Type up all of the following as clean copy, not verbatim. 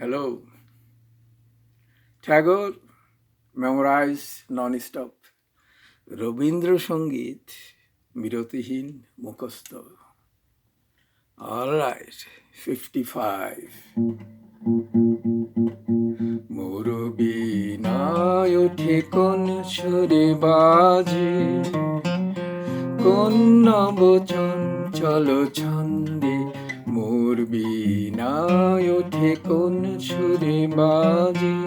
Hello, Tagore memorise নন-স্টপ, Rabindrasangeet বিরতিহীন মুখস্থ। Alright, 55। মোর বীণায় ওঠে কোন সুরে বাজে, কোন নবচন চলো ছন্দে। মোর বীণায় ওঠে কোন সুরে বাজে,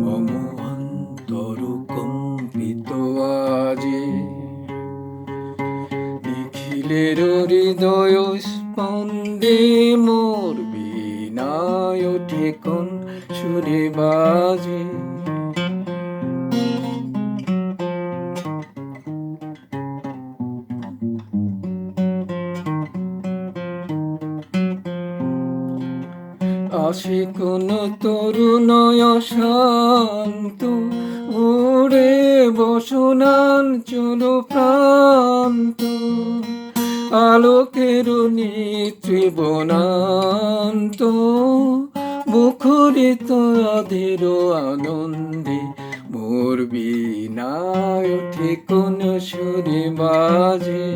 মম অন্তর কম্পিত আজে। নিখিলের হৃদয় স্পন্দে মোর বীণায় ওঠে কোন সুরে বাজে। আসে কোন তরুণয় শান্ত, উড়ে বসনান চলো প্রান্ত। আলোকের নেত্রী বনান্ত, মুখরিত আধের আনন্দে। মোর বীণায় ওঠে কোন সুরে বাজে।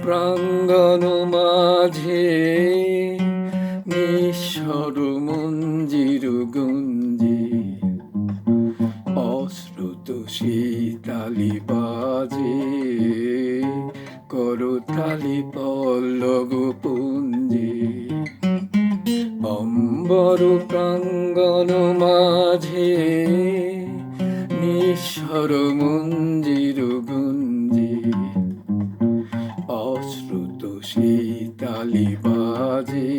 প্রাঙ্গণ মাঝে নিঃস্বর মঞ্জির গুঞ্জে, অশ্রুত শীতালি বাজে, করতালি পল্লব পুঞ্জে। অম্বর প্রাঙ্গণ মাঝে নিঃস্বর মঞ্জির গুঞ্জে, অশ্রুত শীতালি বাজে,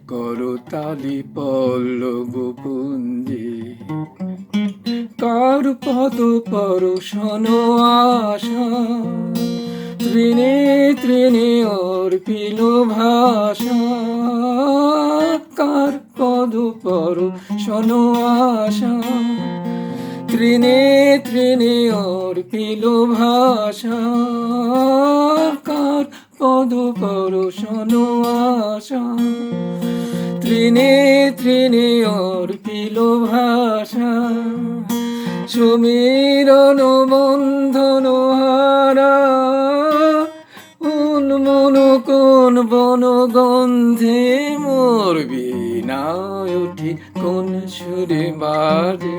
করতালি পল্লব পুঞ্জে। কার পদ পরশন আশা, তৃণে তৃণে অর্পিল ভাষা। কার পদ পরশন আশা, তৃণে তৃণে অর্পিল ভাষা। কার পদ পরশন আশা, তৃণে তৃণে অর্পিল ভাষা। সমীরণ বন্ধন হারা, উন্মন কোন বনগন্ধে। মোর বীণায় ওঠে কোন সুরে বাজে,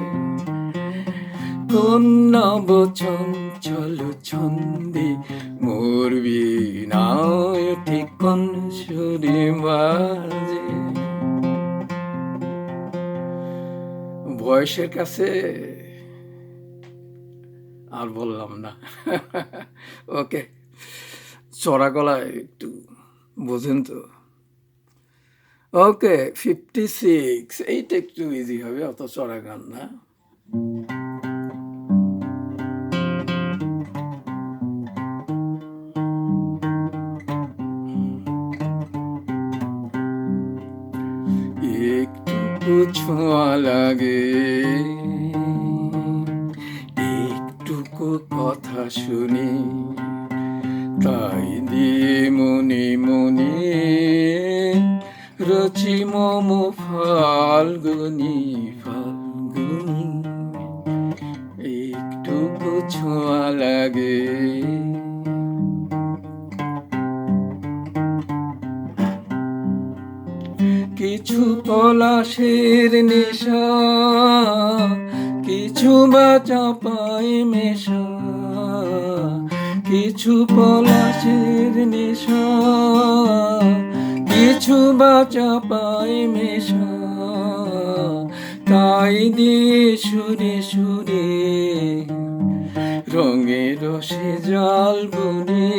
কোন নবচন চলো ছন্দে। মোর বীণায় ওঠে কোন সুরে বাজে। বয়সের কাছে আর বললাম না। ওকে, চড়া গলায় একটু বোঝেন তো। ওকে, 56। এইটা একটু ইজি হবে, অত চড়া গান না। একটু ছোঁয়া লাগে, একটুকু কথা শুনি, তাই দিয়ে মনে মনে রচি মম ফাল্গুনি ফাল্গুনি। একটুকু ছোঁয়া লাগে, কিছু পলাশের নেশা, কিছু বা চাপায় মেশা। কিছু পলাশের নেশা, কিছু বা চাপায় মেশা। তাই দিয়ে সুরে সুরে রঙের রসে জাল বুনে।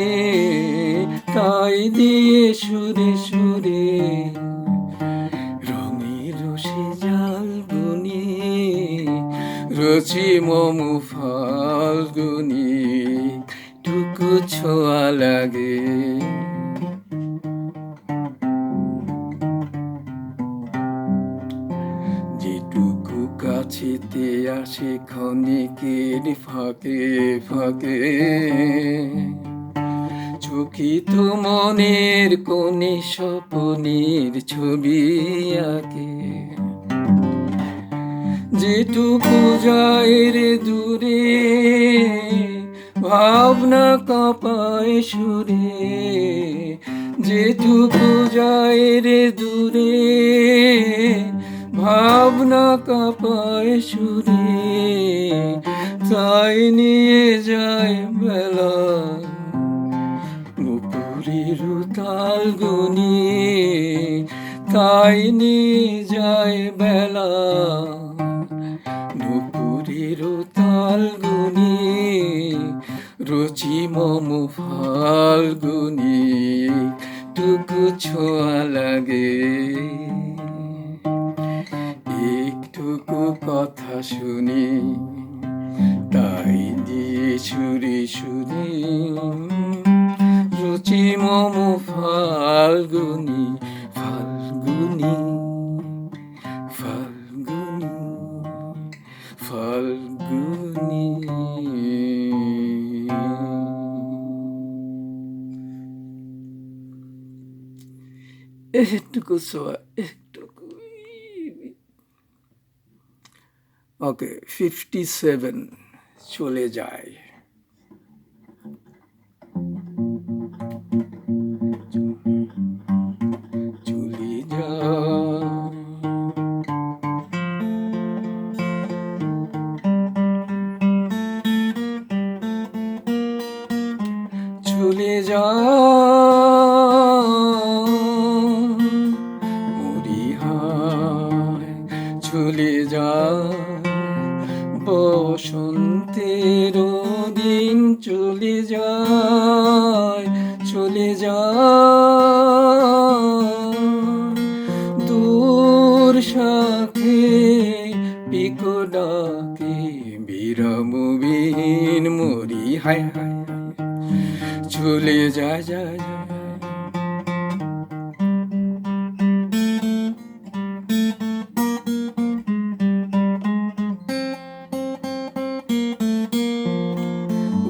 তাই দিয়ে সুরে সুরে রঙের রসে জাল বুনে। রচি মম ফাল্গুনি, টুকু ছোঁয়া লাগে। যেটুকু কাছেতে আসে ক্ষণিকের ফাঁকে ফাঁকে, চকিত মনের কোণে স্বপনের ছবি আঁকে। যেটুকু যায় রে দূরে, ভাবনা কাঁপায় সুরে। যেটুকু যায় রে দূরে, ভাবনা কাঁপায় সুরে। তাই নিয়ে যায় বেলা নুপুরের তাল গুনিয়ে। তাই নিয়ে যায় বেলা নুপুরের তাল গুনিয়ে। রুচি মম ফাল্গুনি টুকু ছোঁয়া লাগে। একটুকু কথা শুনি, তাই দিয়ে সুরে সুরে। রুচি মম ফাল্গুনি ফাল্গুনি ফাল্গুনি ফাল্গুনি। একটুকু ছোঁয়া, একটুকু। ওকে, 57 চলে যায়। চলে যায়, চলে যায় মরিহায়। চলে যায় বসন্তের দিন, চলে যায়, চলে যায় দূর শাখে পিকো ডাকে। বিরামবিহীন মরি হায় হায় হায়, চলে যায় যায় যায়।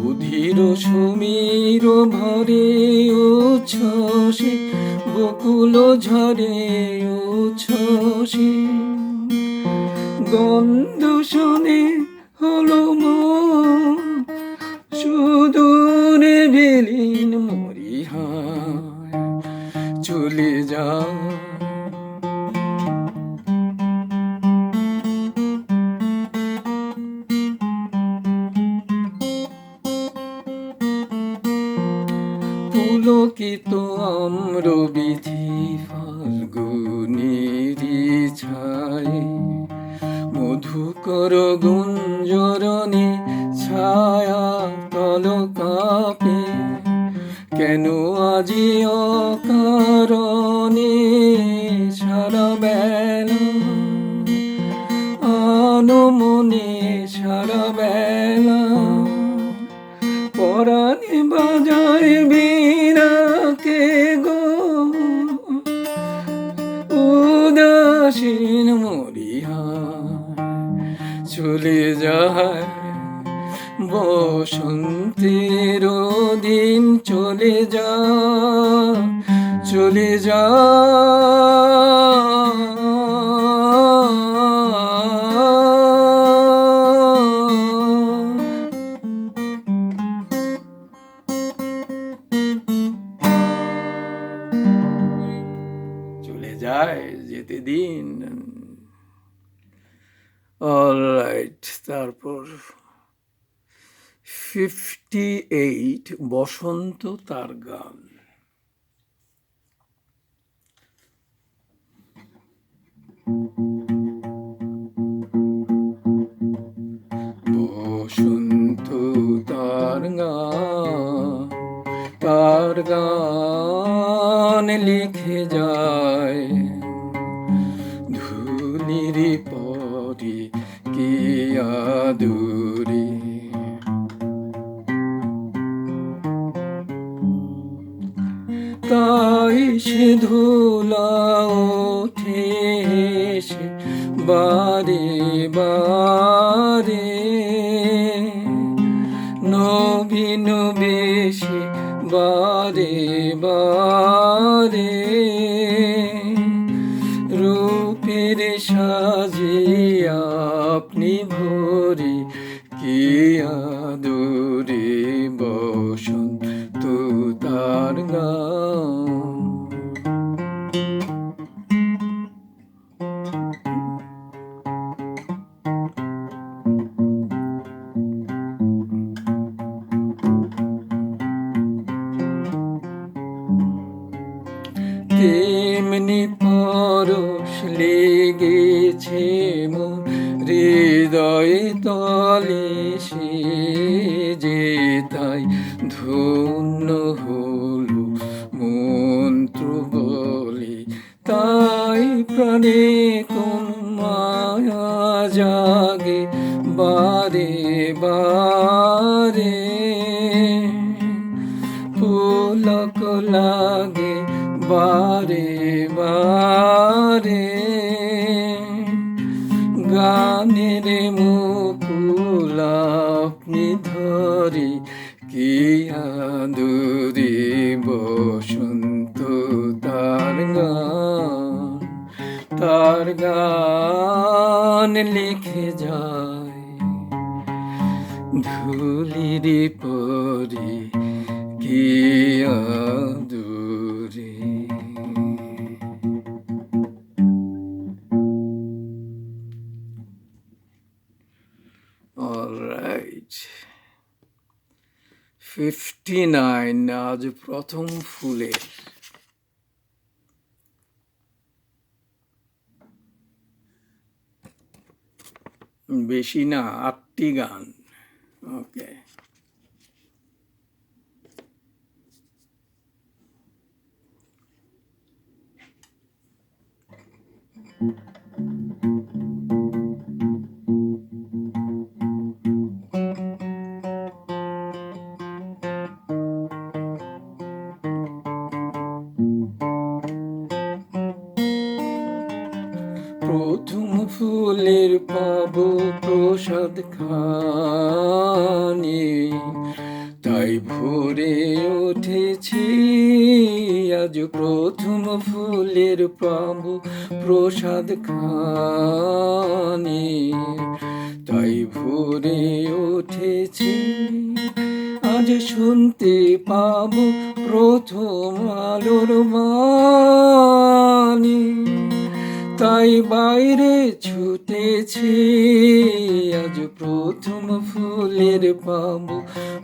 অধীর সমীর ভরে উচ্ছ্বাসে, বকুল ঝরে উচ্ছ্বাসে। গন্ধ শোনে হলো মন সুদূরে বিলীন মরিহায়। চলে যায়, পুলকিত আম্র বিধি ফাল্গুনেরি ছায়। মধুকর গুঞ্জরণে ছায়া তল কাঁপে। কেন আজি অকারণে সারা বেলা আনমনে সারা বেলা। পরাণে বাজায় বীণাকে গো, উদাসীন মরিহায়। চলে যায় বসন্তের দিন, চলে যায়, চলে যায়। চলে যায় যেতে দিন। অলরাইট, তারপর 58 বসন্ত তার গান। বসন্ত তার গান, তার গান লিখে যায় ধুলির পরে কি আদুরে। তাই সে ধুলা ওঠে সে বারে বারে নবীন বেশে বারে বারে রূপের সাজে আপনি ভরে কি আদরে বসন্ত তার গান। তেমনি পরশ লেগেছে মোর হৃদয়ে তলে সে যে তাই ধন্য হলো মন্ত্র বলে, তাই প্রাণে কোন মায়া জাগে বারে বারে পুলক লাগে বারে বারে গানের মুকুল আপনি ধরে কি আদরে বসন্ত তার গান। তার গান লিখে যায় ধুলির পরে কি আদরে। অলরাইট, 59 আজ প্রথম ফুলের। বেশি না, 8টি গান। ওকে, প্রথম ফুলের পাব প্রসাদ খানি, তাই ভোরে উঠেছি আজ প্রথম ফুলের পাব প্রসাদ খানি, তাই ভোরে উঠেছি আজ শুনতে পাব প্রথম আলোর বাণী, তাই বাইরে ছুটেছি আজ প্রথম ফুলের পাব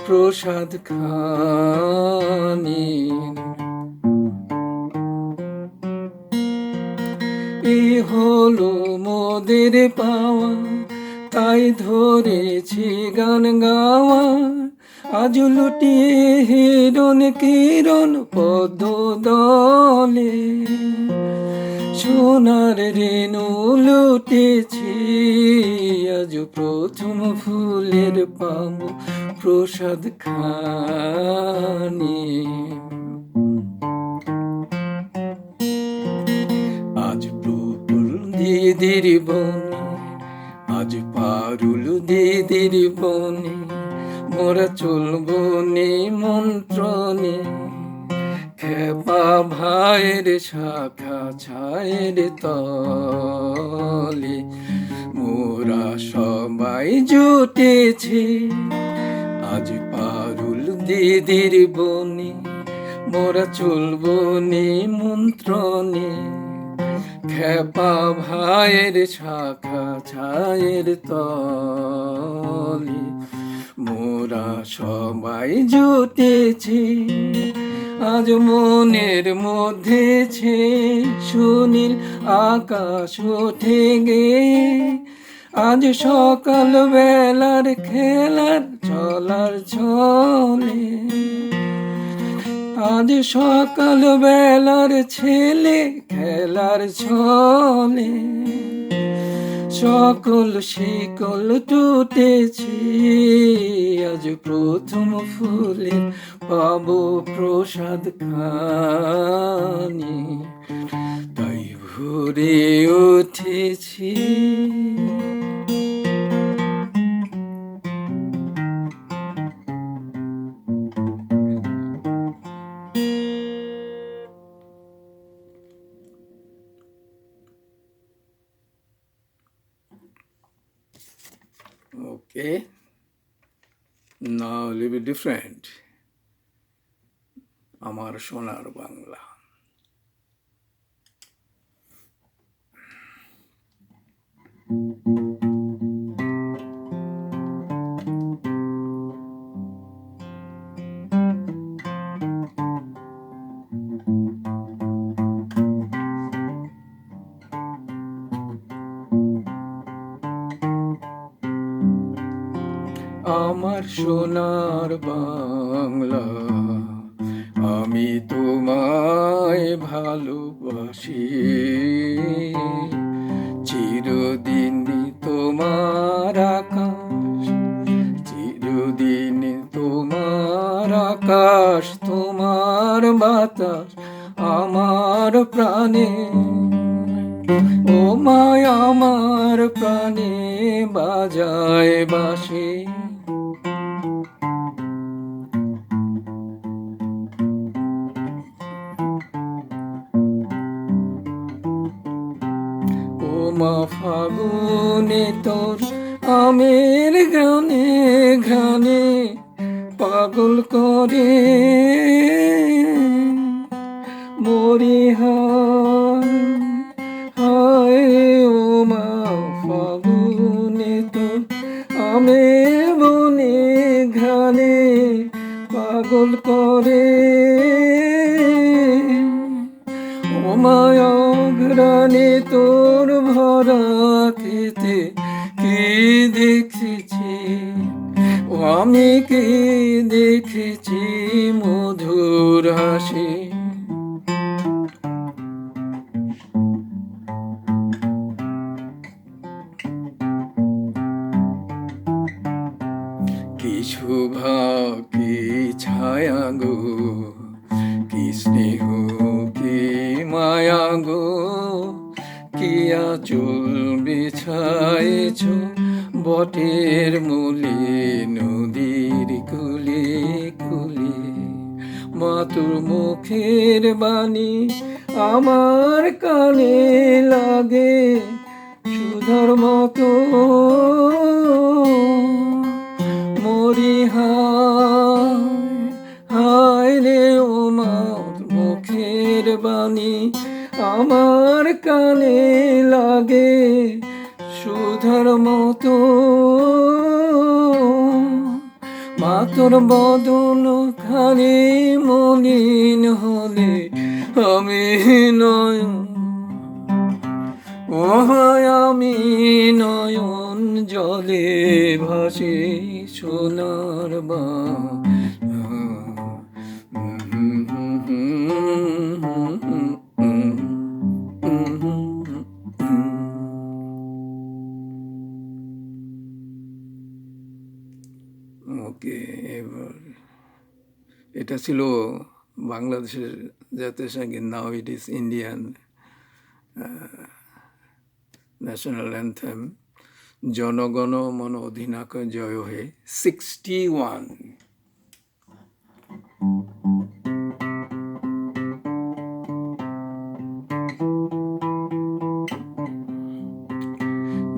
প্রসাদ খানি। এই হলো মোদের পাওয়া, তাই ধরেছি গান গাওয়া, আজ লুটিয়ে হিরণ কিরণ পদ্ম দলে, সোনার রেণু লুটেছি আজ প্রথম ফুলের পাব প্রসাদ খানি। আজ পুতুল দিদির বনে, আজ পারুল দিদির বনে, মোরা চলবো নিমন্ত্রণে, খেপা ভাইয়ের শাখা ছায়ের তলে, মোরা সবাই জুটেছি আজ পারুল দিদির বনে, মোরা চলবো নিমন্ত্রণে, খেপা ভাইয়ের শাখা ছায়ের তলে, মোরা সবাই জুটেছি আজ মনের মধ্যে ছে সুনীল আকাশ ওঠে গে, আজ সকাল বেলার খেলার চলার ছলে, আজ সকাল বেলার ছেলে খেলার ছলে, সকল শিকল টুটেছি আজ প্রথম ফুলের পাব প্রসাদ খানি, তাই ভরে উঠেছি। Okay, now a little bit different. আমার সোনার বাংলা। আমার সোনার বাংলা, আমি তোমায় ভালোবাসি। চিরদিন তোমার আকাশ, চিরদিন তোমার আকাশ, তোমার বাতাস আমার প্রাণে। ও মায় আমার প্রাণে বাজায় বাঁশি। ও মা ফাগুনে তোর আমের ঘ্রাণে ঘ্রাণে পাগল করে মরি হায়। ও মা ফাগুনে তোর আমের বনে ঘ্রাণে পাগল করে। ও মায়া ঘ্রাণে তোর ভরা খেতে কি দেখেছি, ও আমি কি দেখেছি মধুর হাসি। কি শোভা কি ছায়া গো, কি স্নেহ কি মায়া গো, কি আঁচল বিছাইছ বটের মূলে নদীর কুলে কুলে। মা তোর মুখের বাণী আমার কানে লাগে সুধার মতো। মরি হায় রে ও মা মুখের বাণী আমার কানে লাগে সুধার মতো। মা তোর বদন খানি মলিন হলে আমি নয়ন, ও আমি নয়ন জলে ভাসি সোনার বাংলা। ওকে, এবার এটা ছিল বাংলাদেশের জাতীয় সঙ্গীত। Now it is Indian national anthem, জনগণ মন অধিনায়ক জয় হে 61।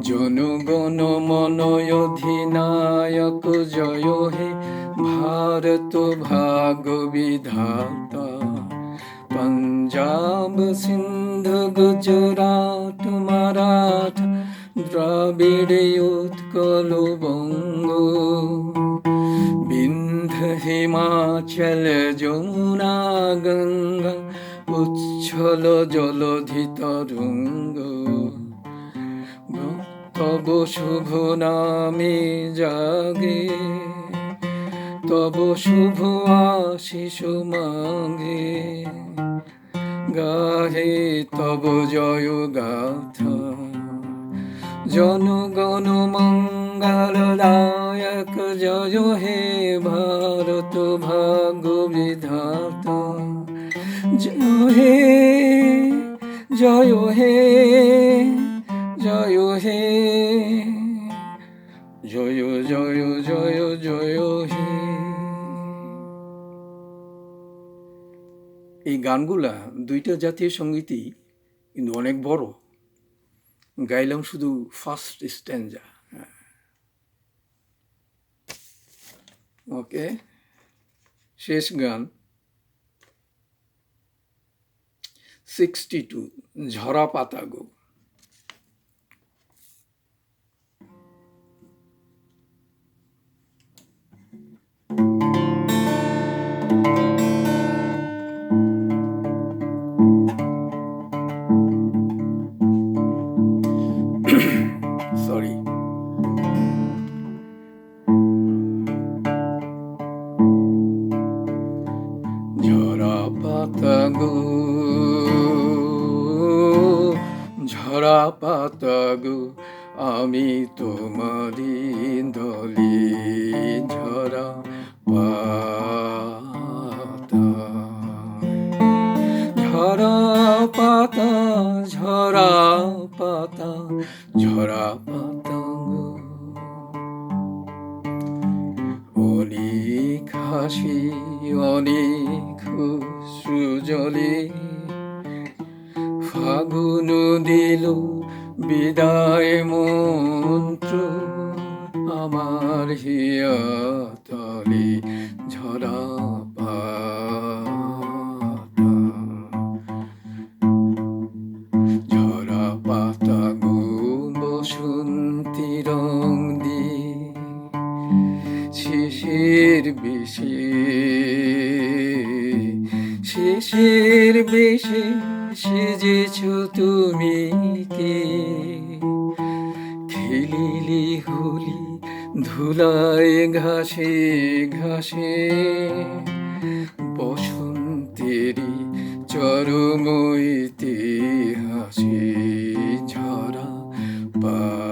জনগণ মন অধিনায়ক জয় হে, ভারত ভাগ্য বিধাতা। पंजाब सिंध गुजरात मराठा द्राविड़ उत्कल बंग, विंध्य हिमाचल যমুনা গঙ্গা উচ্ছল জলধি তরঙ্গ। তব শুভ নামে জাগে, তব শুভ আশিস মাগে। গাহে তব জয় গাথা, জনগণ মঙ্গল দায়ক জয় হে, ভারত ভাগ্য বিধাতা। জয় হে জয় হে জয় হে জয় জয় জয় জয় হে। এই গানগুলা দুইটা জাতীয় সঙ্গীতই কিন্তু অনেক বড়। গাইলাম শুধু ফার্স্ট স্ট্যান্জা। ওকে, শেষ গান 62 ঝরা পাতা গো। সরি, ঝরা পাতা গো ঝরা পাতা গো আমি তোমারি দলে ঝরা পাতা। ঝরা পাতা ঝরা পাতা ঝরা পাতা গো। অনেক হাসি অনেক সুজলে ফাগুন দিল বিদায় মন্ত্র আমার হিয়া তলে ঝরা পাতা। ঝরা পাতা গো বসন্তী রং দিয়ে শিশির বেশে শিশির বেশে সেজেছ তুমি কে। খেলিলি হোলি ধুলায় ঘাসে ঘাসে বসন্তেরি চরম ইতিহাসে ঝরা পাতা।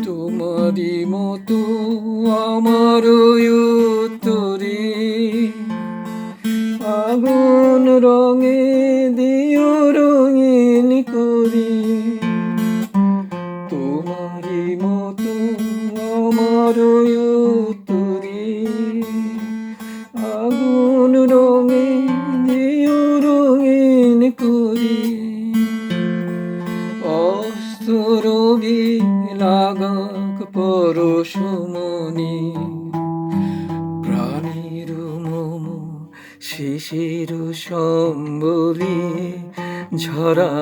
তোমারি মতো আমার উত্তরে আগুন রঙে দিও রঙিন করি। তোমারি মতো আমার উত্তরে আগুন রঙে দিও রঙিন করি। অস্তরবি লাগাক পরশমণি প্রাণীর মম শিশির সম্বলি ঝরা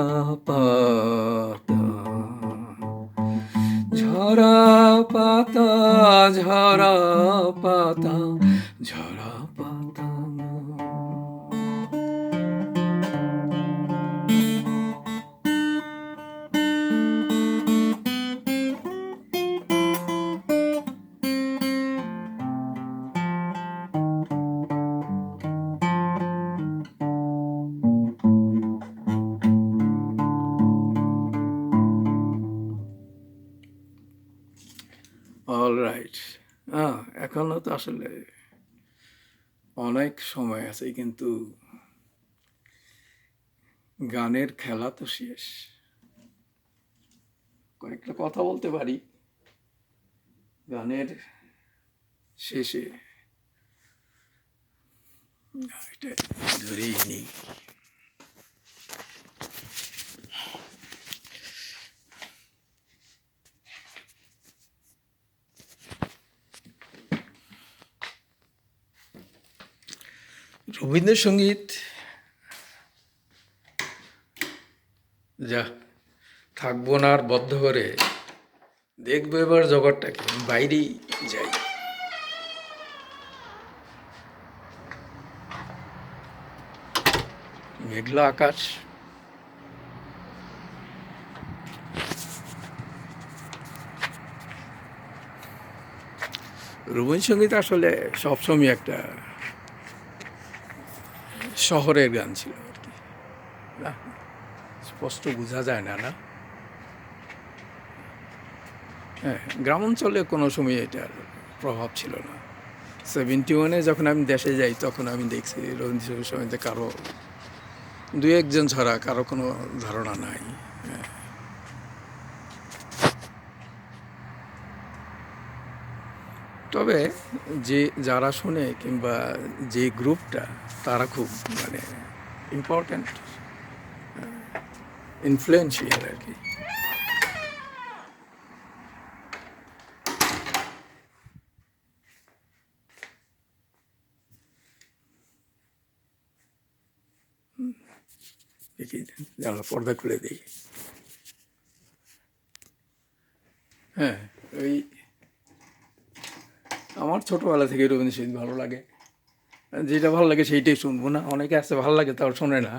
পাতা। ঝরা পাতা ঝরা পাতা ঝরা পাতা। অলরাইট, এখনো তো আসলে অনেক সময় আছে, কিন্তু গানের খেলা তো শেষ। কয়েকটা কথা বলতে পারি গানের শেষে। এটা ধরেই নেই। রবীন্দ্রসঙ্গীত যা থাকবো না আর বদ্ধ করে, দেখবো এবার জগৎটাকে, বাইরেই যাই। মেঘলা আকাশ, রবীন্দ্রসঙ্গীত আসলে সবসময় একটা শহরের গান ছিল আর কি, স্পষ্ট বোঝা যায় না, না? হ্যাঁ, গ্রাম অঞ্চলে কোনো সময় এটার প্রভাব ছিল না। 71-এ যখন আমি দেশে যাই তখন আমি দেখছি রবীন্দ্রসঙ্গীত সম্বন্ধে কারো দু একজন ছাড়া কারো কোনো ধারণা নাই। তবে যারা শোনে কিংবা যে গ্রুপটা তারা খুব মানে ইম্পর্ট্যান্ট, ইনফ্লুয়েন্সিয়াল আর কি। দেখি জানলা পর্দা খুলে দিই। হ্যাঁ, ওই আমার ছোটবেলা থেকে রবীন্দ্রসঙ্গীত ভালো লাগে। যেটা ভালো লাগে সেইটাই শুনবো না, অনেকে আছে ভালো লাগে তাও শোনে না।